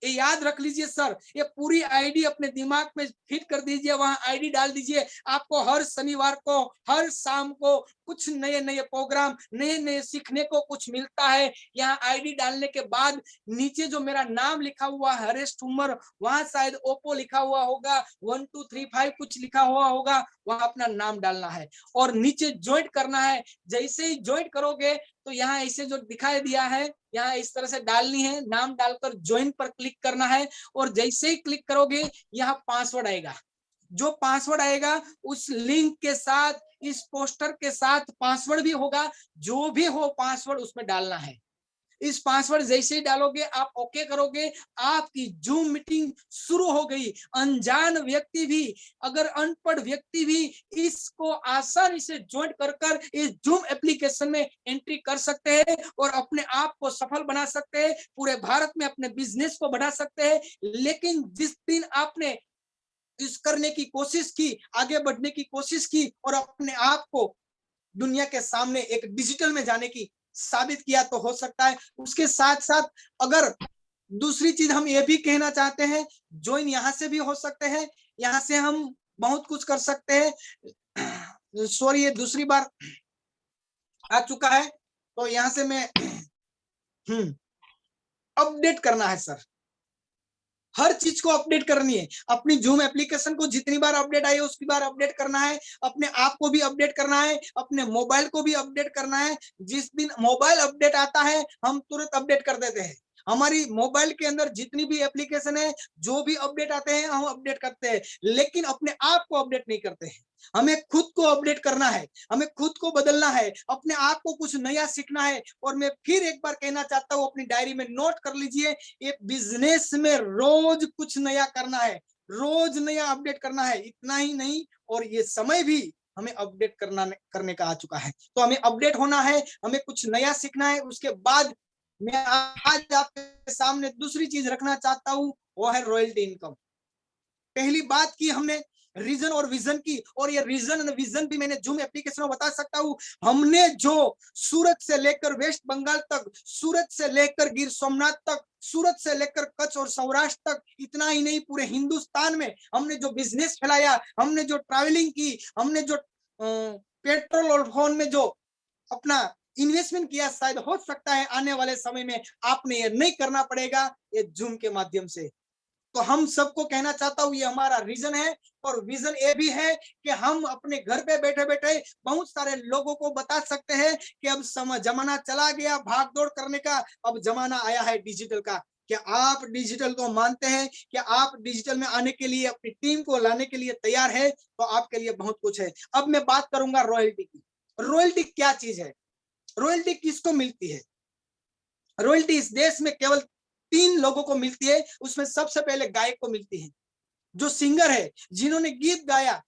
Speaker 1: ये याद रख लीजिए सर, ये पूरी आईडी अपने दिमाग में फिट कर दीजिए, वहां आईडी डाल दीजिए। आपको हर शनिवार को, हर शाम को कुछ नए नए प्रोग्राम, नए नए सीखने को कुछ मिलता है। यहाँ आईडी डालने के बाद नीचे जो मेरा नाम लिखा हुआ है हरेश ठुम्मर, वहां शायद ओप्पो लिखा हुआ होगा, 1235 कुछ लिखा हुआ होगा, वहां अपना नाम डालना है और नीचे ज्वाइन करना है। जैसे ही ज्वाइन करोगे तो यहाँ ऐसे जो दिखाई दिया है, यहाँ इस तरह से डालनी है, नाम डालकर ज्वाइन पर क्लिक करना है और जैसे ही क्लिक करोगे यहाँ पासवर्ड आएगा। जो पासवर्ड आएगा उस लिंक के साथ, इस पोस्टर के साथ पासवर्ड भी होगा, जो भी हो पासवर्ड उसमें डालना है। इस पासवर्ड जैसे ही डालोगे, आप ओके करोगे, आपकी जूम मीटिंग शुरू हो गई। अनजान व्यक्ति भी, अगर अनपढ़ व्यक्ति भी इसको आसानी से ज्वाइन कर इस जूम एप्लीकेशन में एंट्री कर सकते हैं और अपने आप को सफल बना सकते हैं, पूरे भारत में अपने बिजनेस को बढ़ा सकते हैं। लेकिन जिस दिन आपने इस करने की कोशिश की, आगे बढ़ने की कोशिश की और अपने आप को दुनिया के सामने एक डिजिटल में जाने की साबित किया, तो हो सकता है उसके साथ साथ अगर दूसरी चीज हम ये भी कहना चाहते हैं, ज्वाइन यहाँ से भी हो सकते हैं, यहाँ से हम बहुत कुछ कर सकते हैं। सॉरी, ये दूसरी बार आ चुका है, तो यहाँ से मैं अपडेट करना है सर, हर चीज को अपडेट करनी है। अपनी जूम एप्लीकेशन को जितनी बार अपडेट आई है उसकी बार अपडेट करना है, अपने आप को भी अपडेट करना है, अपने मोबाइल को भी अपडेट करना है। जिस दिन मोबाइल अपडेट आता है हम तुरंत अपडेट कर देते हैं। हमारी मोबाइल के अंदर जितनी भी एप्लीकेशन है, जो भी अपडेट आते हैं हम अपडेट करते हैं, लेकिन अपने आप को अपडेट नहीं करते हैं। हमें खुद को अपडेट करना है, हमें खुद को बदलना है, अपने आप को कुछ नया सीखना है। और मैं फिर एक बार कहना चाहता हूँ, अपनी डायरी में नोट कर लीजिए, ये बिजनेस में रोज कुछ नया करना है, रोज नया अपडेट करना है। इतना ही नहीं, और ये समय भी हमें अपडेट करने का आ चुका है। तो हमें अपडेट होना है, हमें कुछ नया सीखना है। उसके बाद मैं आज आपके सामने दूसरी चीज रखना चाहता हूँ, वो है रॉयल्टी इनकम। पहली बात की हमने रीजन और विजन की, और ये रीजन और विजन भी मैंने जूम एप्लीकेशन में बता सकता हूँ। हमने जो सूरत से लेकर वेस्ट बंगाल तक, सूरत से लेकर गिर सोमनाथ तक, सूरत से लेकर कच्छ और सौराष्ट्र तक, इतना ही नहीं पूरे हिंदुस्तान में हमने जो बिजनेस फैलाया, हमने जो ट्रैवलिंग की, हमने जो पेट्रोल और फोन में जो अपना इन्वेस्टमेंट किया, शायद हो सकता है आने वाले समय में आपने ये नहीं करना पड़ेगा, ये जूम के माध्यम से। तो हम सबको कहना चाहता हूँ, ये हमारा रीजन है। और विजन ये भी है कि हम अपने घर पे बैठे बैठे बहुत सारे लोगों को बता सकते हैं कि अब जमाना चला गया भाग दौड़ करने का, अब जमाना आया है डिजिटल का। क्या आप डिजिटल को मानते हैं? क्या आप डिजिटल में आने के लिए, अपनी टीम को लाने के लिए तैयार है? तो आपके लिए बहुत कुछ है। अब मैं बात करूंगा रॉयल्टी की। रॉयल्टी क्या चीज है? रॉयल्टी किसको मिलती है? रॉयल्टी इस देश में केवल 3 लोगों को मिलती है। उसमें सबसे पहले गायक को मिलती है, जो सिंगर है, जिन्होंने गीत गाया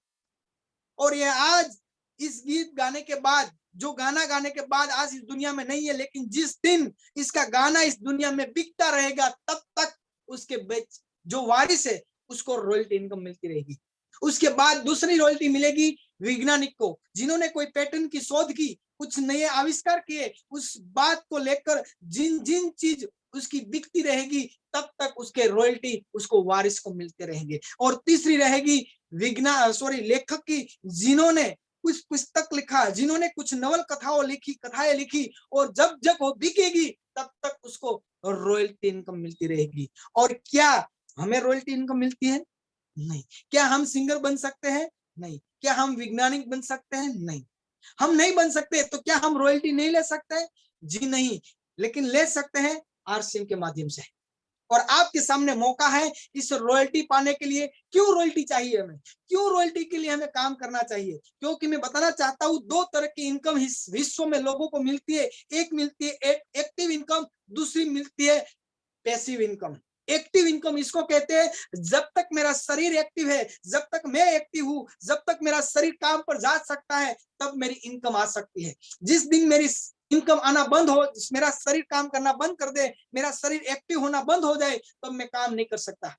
Speaker 1: और ये आज इस गीत गाने के बाद, जो गाना गाने के बाद आज इस दुनिया में नहीं है, लेकिन जिस दिन इसका गाना इस दुनिया में बिकता रहेगा, तब तक उसके जो वारिस है उसको रॉयल्टी इनकम मिलती रहेगी। उसके बाद दूसरी रॉयल्टी मिलेगी वैज्ञानिक को, जिन्होंने कोई पैटर्न की शोध की, कुछ नए आविष्कार किए, उस बात को लेकर जिन जिन चीज उसकी बिकती रहेगी, तब तक उसके रॉयल्टी उसको वारिस को मिलते रहेंगे। और तीसरी रहेगी लेखक की, जिन्होंने कुछ पुस्तक लिखा, जिन्होंने कुछ नवल कथाएं लिखी, और जब जब वो बिकेगी तब तक उसको रॉयल्टी इनकम मिलती रहेगी। और क्या हमें रॉयल्टी इनकम मिलती है? नहीं। क्या हम सिंगर बन सकते हैं? नहीं। क्या हम वैज्ञानिक बन सकते हैं? नहीं। हम नहीं बन सकते, तो क्या हम रॉयल्टी नहीं ले सकते? जी नहीं, लेकिन ले सकते हैं आरसीएम के माध्यम से। और आपके सामने मौका है इस रॉयल्टी पाने के लिए। क्यों रॉयल्टी चाहिए हमें? क्यों रॉयल्टी के लिए हमें काम करना चाहिए? क्योंकि मैं बताना चाहता हूँ, 2 तरह की इनकम इस विश्व में लोगों को मिलती है। एक मिलती है एक्टिव इनकम, दूसरी मिलती है पैसिव इनकम। एक्टिव इनकम इसको कहते हैं, जब तक मेरा शरीर एक्टिव है, जब तक मैं एक्टिव हूं, जब तक मेरा शरीर काम पर जा सकता है, तब मेरी इनकम आ सकती है। जिस दिन मेरी इनकम आना बंद हो, मेरा शरीर काम करना बंद कर दे, मेरा शरीर एक्टिव होना बंद हो जाए, तब मैं काम नहीं कर सकता।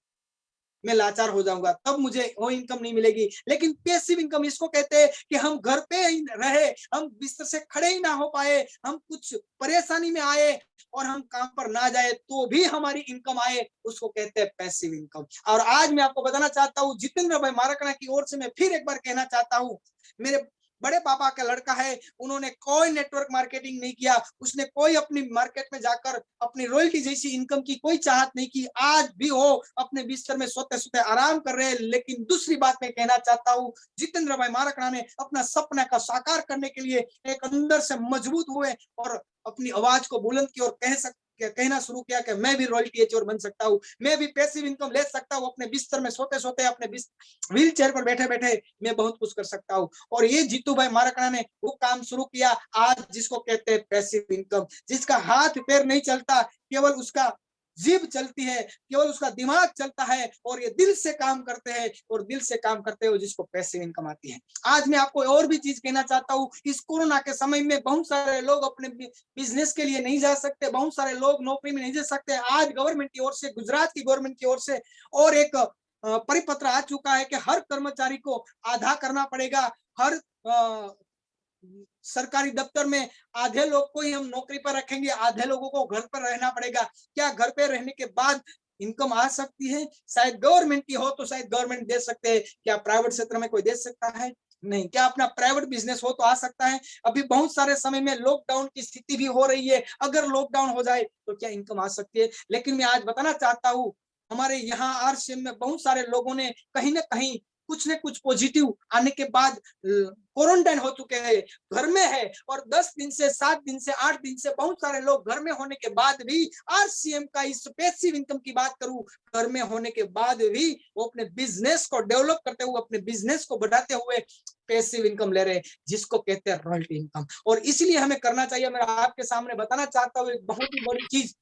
Speaker 1: मैं लाचार हो जाऊंगा, तब मुझे वो इनकम नहीं मिलेगी। लेकिन पैसिव इनकम इसको कहते हैं कि हम घर पे ही रहे, हम बिस्तर से खड़े ही ना हो पाए, हम कुछ परेशानी में आए और हम काम पर ना जाए तो भी हमारी इनकम आए, उसको कहते हैं पैसिव इनकम। और आज मैं आपको बताना चाहता हूँ, जितेंद्र भाई मारकड़ा की ओर से मैं फिर एक बार कहना चाहता हूँ, मेरे बड़े पापा का लड़का है, उन्होंने कोई नेटवर्क मार्केटिंग नहीं किया, उसने कोई अपनी मार्केट में जाकर अपनी रॉयल्टी जैसी इनकम की कोई चाहत नहीं की। आज भी वो अपने बिस्तर में सोते सोते आराम कर रहे हैं। लेकिन दूसरी बात मैं कहना चाहता हूँ, जितेंद्र भाई मारकड़ा ने अपना सपना का साकार करने के लिए एक अंदर से मजबूत हुए और अपनी आवाज को बुलंद की और कहना शुरू किया कि मैं भी रॉयल्टी एचओर बन सकता हूँ, मैं भी पैसिव इनकम ले सकता हूँ, अपने बिस्तर में सोते सोते, अपने व्हील चेयर पर बैठे बैठे मैं बहुत कुछ कर सकता हूँ। और ये जीतू भाई मारकड़ा ने वो काम शुरू किया आज, जिसको कहते हैं पैसिव इनकम। जिसका हाथ पैर नहीं चलता, केवल उसका जीभ चलती है, केवल उसका दिमाग चलता है, और ये दिल से काम करते हैं, और दिल से काम करते हो जिसको पैसिव इनकम आती है। आज मैं आपको और भी चीज कहना चाहता हूँ, इस कोरोना के समय में बहुत सारे लोग अपने बिजनेस के लिए नहीं जा सकते, बहुत सारे लोग नौकरी में नहीं जा सकते। आज गवर्नमेंट की ओर से, गुजरात की गवर्नमेंट की ओर से और एक परिपत्र आ चुका है कि हर कर्मचारी को आधा करना पड़ेगा। हर सरकारी दफ्तर में आधे लोग को ही हम नौकरी पर रखेंगे, आधे लोगों को घर पर रहना पड़ेगा। क्या घर पे रहने के बाद इनकम आ सकती है? शायद गवर्नमेंट की हो तो शायद गवर्नमेंट दे सकते हैं, क्या प्राइवेट क्षेत्र में कोई दे सकता है? नहीं। क्या अपना प्राइवेट बिजनेस हो तो आ सकता है? अभी बहुत सारे समय में लॉकडाउन की स्थिति भी हो रही है, अगर लॉकडाउन हो जाए तो क्या इनकम आ सकती है? लेकिन मैं आज बताना चाहता हूँ, हमारे यहाँ आरसीएम में बहुत सारे लोगों ने कहीं ना कहीं कुछ न कुछ पॉजिटिव आने के बाद क्वारंटाइन हो चुके हैं, घर में है, और 10 दिन से 7 दिन से 8 दिन से बहुत सारे लोग घर में होने के बाद भी, आरसीएम का इस पैसिव इनकम की बात करूं, घर में होने के बाद भी वो अपने बिजनेस को डेवलप करते हुए, अपने बिजनेस को बढ़ाते हुए पैसिव इनकम ले रहे हैं, जिसको कहते हैं रॉयल्टी इनकम। और इसलिए हमें करना चाहिए। मैं आपके सामने बताना चाहता हूँ एक बहुत ही बड़ी चीज,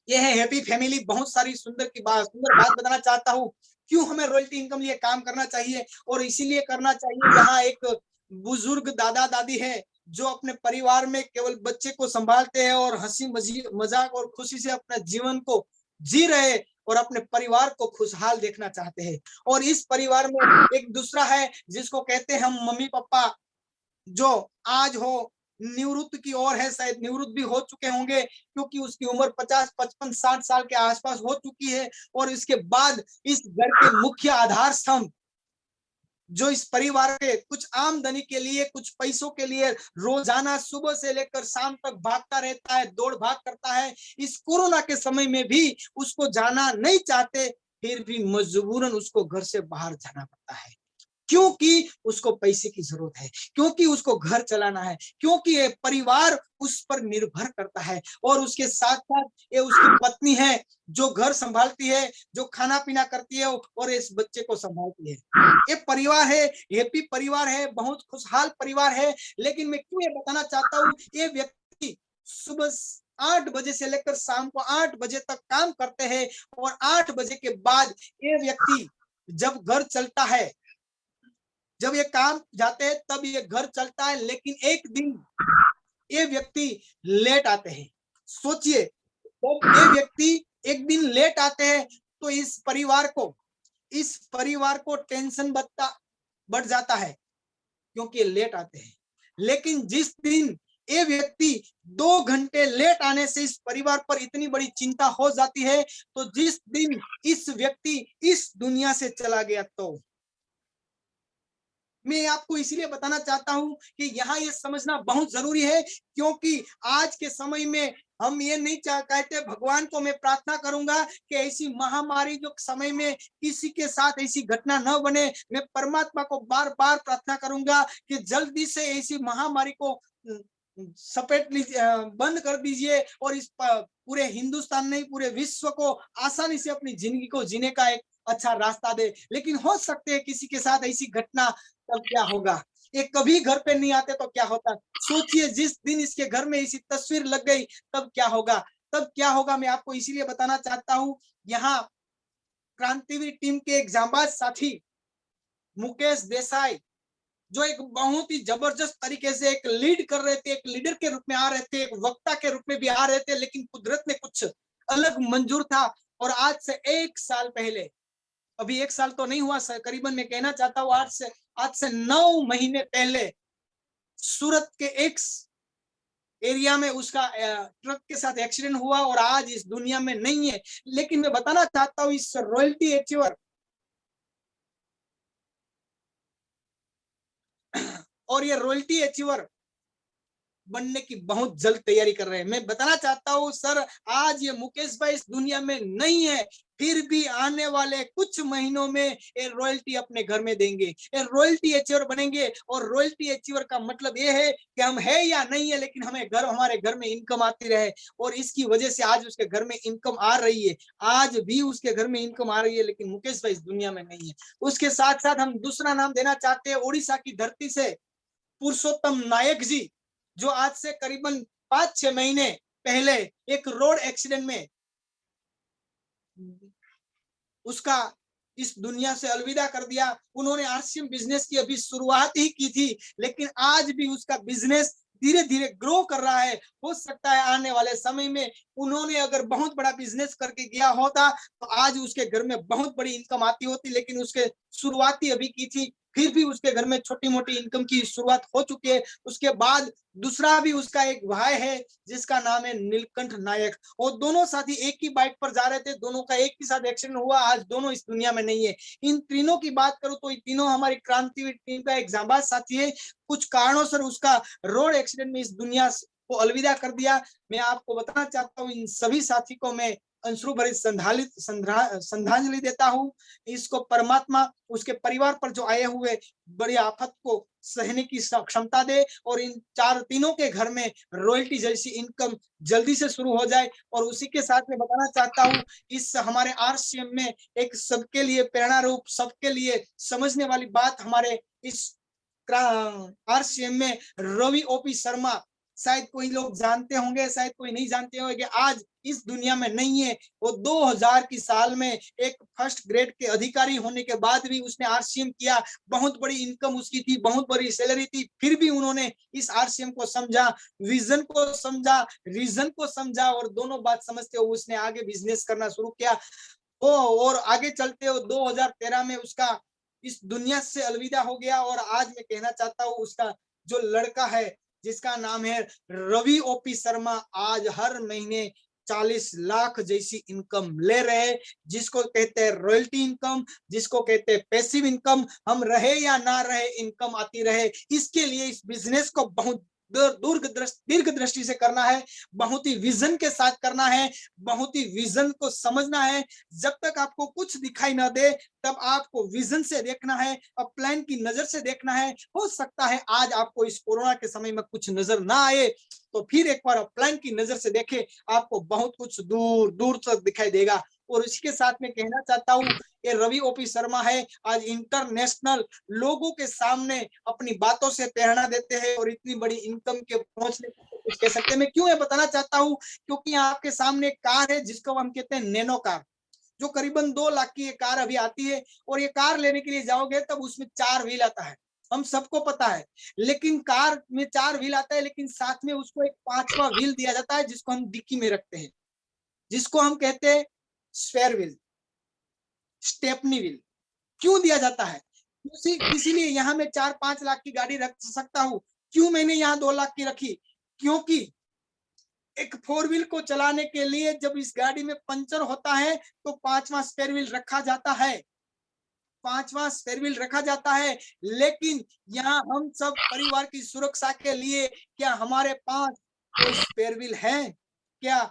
Speaker 1: ये है हैप्पी फैमिली। बहुत सारी सुंदर बात बताना चाहता हूँ, क्यों हमें रॉयल्टी इनकम लिए काम करना चाहिए। और इसीलिए करना चाहिए, यहाँ एक बुजुर्ग दादा दादी है जो अपने परिवार में केवल बच्चे को संभालते हैं और हंसी मजाक और खुशी से अपने जीवन को जी रहे और अपने परिवार को खुशहाल देखना चाहते हैं। और इस परिवार में एक दूसरा है जिसको कहते हैं हम मम्मी पापा, जो आज हो निवृत्त की ओर है, शायद निवृत्त भी हो चुके होंगे, क्योंकि उसकी उम्र 50, 55, 60 साल के आसपास हो चुकी है। और इसके बाद इस घर के मुख्य आधार स्तंभ, जो इस परिवार के कुछ आमदनी के लिए, कुछ पैसों के लिए रोजाना सुबह से लेकर शाम तक भागता रहता है, दौड़ भाग करता है, इस कोरोना के समय में भी उसको जाना नहीं चाहते, फिर भी मजबूरन उसको घर से बाहर जाना पड़ता है, क्योंकि उसको पैसे की जरूरत है, क्योंकि उसको घर चलाना है, क्योंकि ये परिवार उस पर निर्भर करता है। और उसके साथ साथ ये उसकी पत्नी है जो घर संभालती है, जो खाना पीना करती है और इस बच्चे को संभालती है। ये परिवार है, हैप्पी परिवार है, बहुत खुशहाल परिवार है। लेकिन मैं क्यों ये बताना चाहता हूँ, ये व्यक्ति सुबह 8 बजे से लेकर शाम को 8 बजे तक काम करते हैं, और 8 बजे के बाद ये व्यक्ति जब घर चलता है, जब ये काम जाते हैं तब ये घर चलता है। लेकिन एक दिन ये व्यक्ति लेट आते हैं। सोचिए, जब ये व्यक्ति एक दिन लेट आते हैं तो इस परिवार को टेंशन बढ़ जाता है, क्योंकि ये लेट आते हैं। लेकिन जिस दिन ये व्यक्ति 2 घंटे लेट आने से इस परिवार पर इतनी बड़ी चिंता हो जाती है, तो जिस दिन इस व्यक्ति इस दुनिया से चला गया, तो मैं आपको इसलिए बताना चाहता हूं कि यहाँ ये समझना बहुत जरूरी है, क्योंकि आज के समय में हम ये नहीं कहते, भगवान को मैं प्रार्थना करूंगा कि ऐसी महामारी जो समय में किसी के साथ ऐसी घटना न बने। मैं परमात्मा को बार बार प्रार्थना करूंगा कि जल्दी से ऐसी महामारी को सपेट लीजिए, बंद कर दीजिए, और इस पूरे हिंदुस्तान नहीं, पूरे विश्व को आसानी से अपनी जिंदगी को जीने का एक अच्छा रास्ता दे। लेकिन हो सकते है किसी के साथ ऐसी घटना, तब क्या होगा? ये कभी घर पे नहीं आते तो क्या होता? सोचिए, जिस दिन इसके घर में ऐसी तस्वीर लग गई तब क्या होगा? तब क्या होगा? मैं आपको इसीलिए बताना चाहता हूँ, यहाँ क्रांतिवीर टीम के एक जांबाज साथी मुकेश देसाई, जो एक बहुत ही जबरदस्त तरीके से एक लीड कर रहे थे, एक लीडर के रूप में आ रहे थे, एक वक्ता के रूप में भी आ रहे थे, लेकिन कुदरत ने कुछ अलग मंजूर था। और आज से 1 साल पहले अभी 1 साल तो नहीं हुआ सर, करीबन मैं कहना चाहता हूँ आज से 9 महीने पहले सूरत के एक एरिया में उसका ट्रक के साथ एक्सीडेंट हुआ और आज इस दुनिया में नहीं है। लेकिन मैं बताना चाहता हूँ इस रॉयल्टी अचीवर और ये रॉयल्टी अचीवर बनने की बहुत जल्द तैयारी कर रहे हैं। मैं बताना चाहता हूँ सर, आज ये मुकेश भाई इस दुनिया में नहीं है, फिर भी आने वाले कुछ महीनों में ये रॉयल्टी अपने घर में देंगे, ये रॉयल्टी अचीवर बनेंगे। और रॉयल्टी अचीवर का मतलब ये है कि हम है या नहीं है, लेकिन हमारे घर में इनकम आती रहे। और इसकी वजह से आज उसके घर में इनकम आ रही है, आज भी उसके घर में इनकम आ रही है, लेकिन मुकेश भाई इस दुनिया में नहीं है। उसके साथ साथ हम दूसरा नाम देना चाहते हैं उड़ीसा की धरती से पुरुषोत्तम नायक जी, जो आज से करीबन 5-6 महीने पहले एक रोड एक्सीडेंट में उसका इस दुनिया से अलविदा कर दिया। उन्होंने आरसीएम बिजनेस की अभी शुरुआत ही की थी, लेकिन आज भी उसका बिजनेस धीरे धीरे ग्रो कर रहा है। हो सकता है आने वाले समय में उन्होंने अगर बहुत बड़ा बिजनेस करके गया होता तो आज उसके घर में बहुत बड़ी इनकम आती होती, लेकिन उसके शुरुआती अभी की थी, फिर भी उसके घर में छोटी मोटी इनकम की शुरुआत हो चुकी है। उसके बाद दूसरा भी उसका एक भाई है जिसका नाम है नीलकंठ नायक। वो दोनों साथी एक ही बाइक पर जा रहे थे, दोनों का एक ही साथ एक्सीडेंट हुआ, आज दोनों इस दुनिया में नहीं है। इन तीनों की बात करूं तो ये तीनों हमारी क्रांतिवीर टीम का एक जांबाज साथी है। कुछ कारणों से उसका रोड एक्सीडेंट में इस दुनिया को अलविदा कर दिया। मैं आपको बताना चाहता हूँ इन सभी साथी को मैं अंश्रु भरी श्रद्धांजलि देता हूँ। इसको परमात्मा उसके परिवार पर जो आए हुए बड़ी आफत को सहने की क्षमता दे और इन तीनों के घर में रॉयल्टी जैसी इनकम जल्दी से शुरू हो जाए। और उसी के साथ में बताना चाहता हूँ इस हमारे आरसीएम में एक सबके लिए प्रेरणा रूप, सबके लिए समझने वाली बात हमारे इस आरसीएम में रवि ओपी शर्मा, शायद कोई लोग जानते होंगे, शायद कोई नहीं जानते होंगे, आज इस दुनिया में नहीं है। वो 2000 की साल में एक फर्स्ट ग्रेड के अधिकारी होने के बाद भी उसने आरसीएम किया, बहुत बड़ी इनकम उसकी थी, बहुत बड़ी सैलरी थी, फिर भी उन्होंने इस आरसीएम को समझा, विजन को समझा, रीजन को समझा और दोनों बात समझते हुए उसने आगे बिजनेस करना शुरू किया। और आगे चलते हो 2013 में उसका इस दुनिया से अलविदा हो गया। और आज मैं कहना चाहता हूँ उसका जो लड़का है जिसका नाम है रवि ओपी शर्मा, आज हर महीने 40 लाख जैसी इनकम ले रहे, जिसको कहते हैं रॉयल्टी इनकम, जिसको कहते हैं पैसिव इनकम। हम रहे या ना रहे इनकम आती रहे, इसके लिए इस बिजनेस को बहुत दीर्घ दृष्टि से करना है, बहुत ही विजन के साथ करना है, बहुत ही विजन को समझना है। जब तक आपको कुछ दिखाई ना दे तब आपको विजन से देखना है, अब प्लान की नजर से देखना है। हो सकता है आज आपको इस कोरोना के समय में कुछ नजर ना आए, तो फिर एक बार प्लान की नजर से देखे, आपको बहुत कुछ दूर दूर तक दिखाई देगा। और इसके साथ में कहना चाहता हूँ ये रवि ओपी शर्मा है, आज इंटरनेशनल लोगों के सामने अपनी बातों से प्रेरणा देते हैं और इतनी बड़ी इनकम के पहुंचने कुछ कह सकते हैं। मैं क्यों ये बताना चाहता हूँ, क्योंकि आपके सामने एक कार है जिसको हम कहते हैं नैनो कार, जो करीबन 2 लाख की ये कार अभी आती है। और ये कार लेने के लिए जाओगे तब उसमें 4 व्हील आता है, हम सबको पता है। लेकिन कार में 4 व्हील आता है, लेकिन साथ में उसको एक 5वां व्हील दिया जाता है जिसको हम डिक्की में रखते हैं, जिसको हम कहते हैं स्पेयर व्हील, स्टेपनी व्हील। क्यों दिया जाता है? इसीलिए यहाँ मैं 4-5 लाख की गाड़ी रख सकता हूँ। क्यों मैंने यहाँ 2 लाख की रखी? क्योंकि एक 4 व्हील को चलाने के लिए जब इस गाड़ी में पंचर होता है तो 5वां स्पेयर व्हील रखा जाता है, 5वां स्पेयर व्हील रखा जाता है। लेकिन यहाँ हम सब परिवार की सुरक्षा के लिए, क्या हमारे पास कोई स्पेयर व्हील है? क्या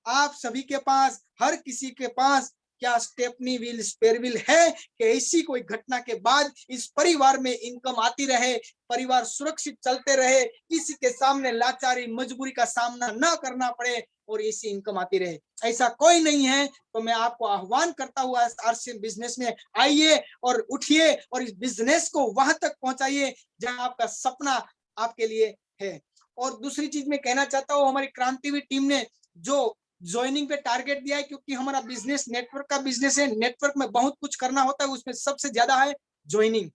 Speaker 1: आप सभी के पास, हर किसी के पास क्या स्टेपनी व्हील, स्पेयर व्हील है कि ऐसी कोई घटना के बाद इस परिवार में इनकम आती रहे, परिवार सुरक्षित चलते रहे, किसी के सामने लाचारी मजबूरी का सामना न करना पड़े और ऐसी इनकम आती रहे? ऐसा कोई नहीं है। तो मैं आपको आह्वान करता हूँ आरसीएम बिजनेस में आइए और उठिए और इस बिजनेस को वहां तक पहुंचाइए जहां आपका सपना आपके लिए है। और दूसरी चीज मैं कहना चाहता हूँ, हमारी क्रांतिवीर टीम ने जो ज्वाइनिंग पे टारगेट दिया है, क्योंकि हमारा बिजनेस नेटवर्क का बिजनेस है, नेटवर्क में बहुत कुछ करना होता है, उसमें सबसे ज्यादा है ज्वाइनिंग।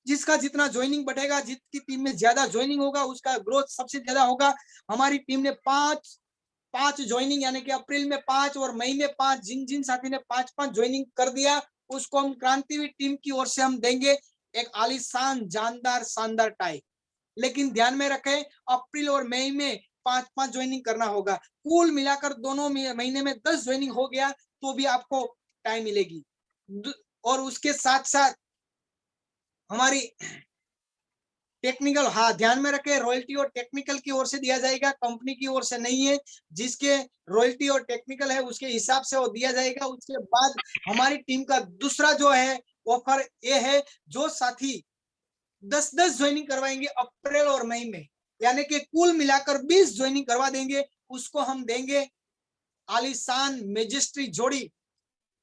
Speaker 1: जिसका जितना ज्वाइनिंग बढ़ेगा, जितनी टीम में ज्यादा ज्वाइनिंग होगा उसका ग्रोथ सबसे ज्यादा होगा। हमारी टीम ने 5 ज्वाइनिंग यानी कि अप्रैल में 5 और मई में 5, जिन जिन साथी ने 5-5 ज्वाइनिंग कर दिया उसको हम क्रांतिवीर टीम की ओर से हम देंगे एक आलीशान जानदार शानदार टाई। लेकिन ध्यान में रखें, अप्रैल और मई में 5-5 ज्वाइनिंग करना होगा। कुल मिलाकर दोनों महीने में 10 ज्वाइनिंग हो गया तो भी आपको टाइम मिलेगी। और उसके साथ साथ हमारी टेक्निकल, हाँ ध्यान में रखें, रॉयल्टी और टेक्निकल की ओर से दिया जाएगा, कंपनी की ओर से नहीं है। जिसके रॉयल्टी और टेक्निकल है उसके हिसाब से वो दिया जाएगा। उसके बाद हमारी टीम का दूसरा जो है ऑफर ये है, जो साथी 10-10 ज्वाइनिंग करवाएंगे अप्रैल और मई में, यानी कि कुल मिलाकर 20 ज्वाइनिंग करवा देंगे, उसको हम देंगे आलीशान मेजेस्ट्री जोड़ी।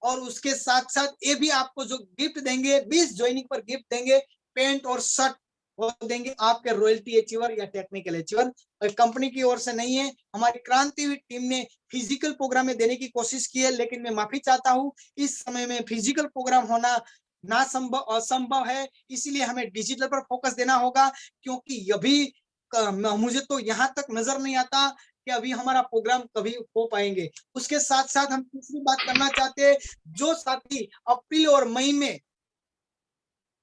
Speaker 1: और उसके साथ साथ ये भी आपको जो गिफ्ट देंगे, 20 ज्वाइनिंग पर गिफ्ट देंगे, पेंट और शर्ट वो देंगे आपके रॉयल्टी अचीवर या टेक्निकल अचीवर। कंपनी की ओर से नहीं है, हमारी क्रांतिवीर टीम ने फिजिकल प्रोग्राम में देने की कोशिश की है, लेकिन मैं माफी चाहता हूँ, इस समय में फिजिकल प्रोग्राम होना ना संभव असंभव है, इसीलिए हमें डिजिटल पर फोकस देना होगा। क्योंकि अभी मुझे तो यहाँ तक नजर नहीं आता कि अभी हमारा प्रोग्राम कभी हो पाएंगे। उसके साथ साथ हम तीसरी बात करना चाहते हैं, जो साथी अप्रैल और मई में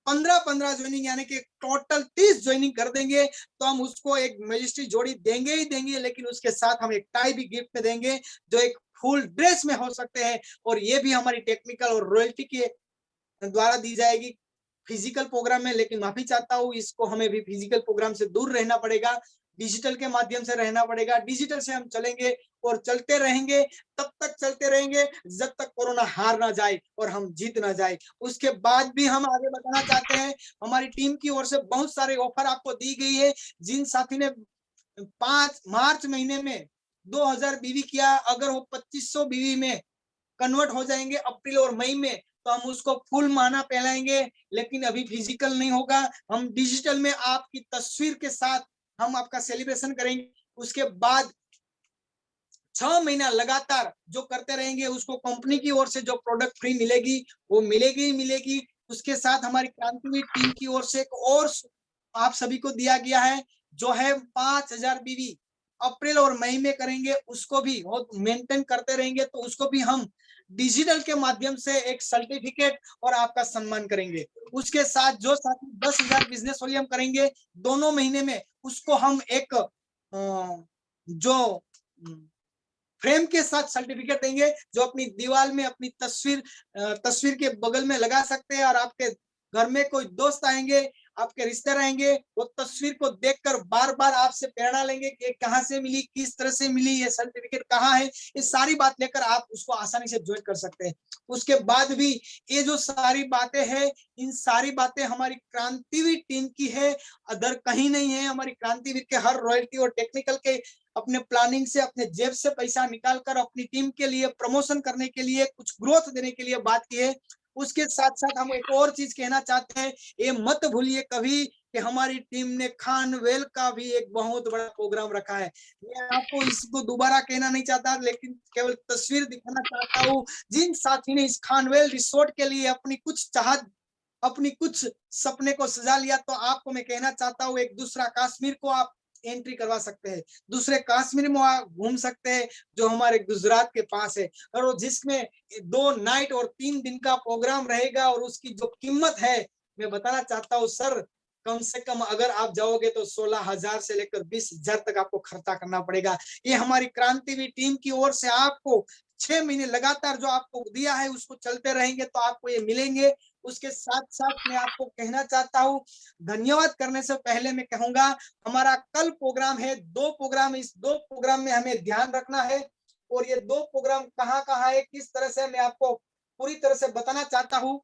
Speaker 1: 15-15 ज्वाइनिंग यानी कि टोटल 30 ज्वाइनिंग कर देंगे, तो हम उसको एक मजिस्ट्री जोड़ी देंगे ही देंगे, लेकिन उसके साथ हम एक टाई भी गिफ्ट में देंगे, जो एक फुल ड्रेस में हो सकते हैं। और ये भी हमारी टेक्निकल और रॉयल्टी के द्वारा दी जाएगी फिजिकल प्रोग्राम में। लेकिन माफी चाहता हूँ, इसको हमें भी फिजिकल प्रोग्राम से दूर रहना पड़ेगा, डिजिटल के माध्यम से रहना पड़ेगा। डिजिटल से हम चलेंगे और चलते रहेंगे, तब तक चलते रहेंगे जब तक कोरोना हार ना जाए और हम जीत ना जाए। उसके बाद भी हम आगे बताना चाहते हैं, हमारी टीम की ओर से बहुत सारे ऑफर आपको दी गई है। जिन साथी ने 5 मार्च महीने में 2000 बीवी किया, अगर वो 2500 बीवी में कन्वर्ट हो जाएंगे अप्रैल और मई में, तो हम उसको फुल माना पहनाएंगे। लेकिन अभी फिजिकल नहीं होगा, हम डिजिटल में आपकी तस्वीर के साथ हम आपका सेलिब्रेशन करेंगे। उसके बाद 6 महीना लगातार जो करते रहेंगे, उसको कंपनी की ओर से जो प्रोडक्ट फ्री मिलेगी वो मिलेगी ही मिलेगी। उसके साथ हमारी क्रांतिवीर टीम की ओर से एक और आप सभी को दिया गया है, जो है 5000 बीवी अप्रैल और मई में करेंगे, उसको भी मेंटेन करते रहेंगे, तो उसको भी हम डिजिटल के माध्यम से एक सर्टिफिकेट और आपका सम्मान करेंगे। उसके साथ जो साथी 10,000 बिजनेस वॉल्यूम करेंगे दोनों महीने में, उसको हम एक जो फ्रेम के साथ सर्टिफिकेट देंगे, जो अपनी दीवार में अपनी तस्वीर के बगल में लगा सकते हैं। और आपके घर में कोई दोस्त आएंगे, आपके रिश्तेदार आएंगे, वो तस्वीर को देखकर बार बार आपसे प्रेरणा लेंगे कि कहाँ से मिली, किस तरह से मिली, ये सर्टिफिकेट कहाँ है। ये सारी बात लेकर आप उसको आसानी से ज्वाइन कर सकते हैं। उसके बाद भी ये जो सारी बातें हैं, इन सारी बातें हमारी क्रांतिवीर टीम की है, अदर कहीं नहीं है। हमारी क्रांतिवीर के हर रॉयल्टी और टेक्निकल के अपने प्लानिंग से, अपने जेब से पैसा निकालकर अपनी टीम के लिए प्रमोशन करने के लिए, कुछ ग्रोथ देने के लिए बात की है। उसके साथ साथ हम एक और चीज कहना चाहते हैं, ये मत भूलिए कभी कि हमारी टीम ने खानवेल का भी एक बहुत बड़ा प्रोग्राम रखा है। मैं आपको इसको दोबारा कहना नहीं चाहता, लेकिन केवल तस्वीर दिखाना चाहता हूँ। जिन साथी ने इस खानवेल रिसोर्ट के लिए अपनी कुछ चाहत, अपनी कुछ सपने को सजा लिया, तो आपको मैं कहना चाहता हूँ, एक दूसरा कश्मीर को आप एंट्री करवा सकते हैं, दूसरे कश्मीर में घूम सकते हैं, जो हमारे गुजरात के पास है। और जिसमें 2 नाइट और 3 दिन का प्रोग्राम रहेगा, और उसकी जो कीमत है मैं बताना चाहता हूँ सर, कम से कम अगर आप जाओगे तो 16,000 से लेकर 20,000 तक आपको खर्चा करना पड़ेगा। ये हमारी क्रांतिवीर टीम की ओर से आपको 6 महीने लगातार जो आपको दिया है, उसको चलते रहेंगे तो आपको ये मिलेंगे। उसके साथ साथ मैं आपको कहना चाहता हूँ, धन्यवाद करने से पहले मैं कहूंगा, हमारा कल प्रोग्राम है, 2 प्रोग्राम, इस 2 प्रोग्राम में हमें ध्यान रखना है। और ये 2 प्रोग्राम कहाँ कहाँ है, किस तरह से, मैं आपको पूरी तरह से बताना चाहता हूँ।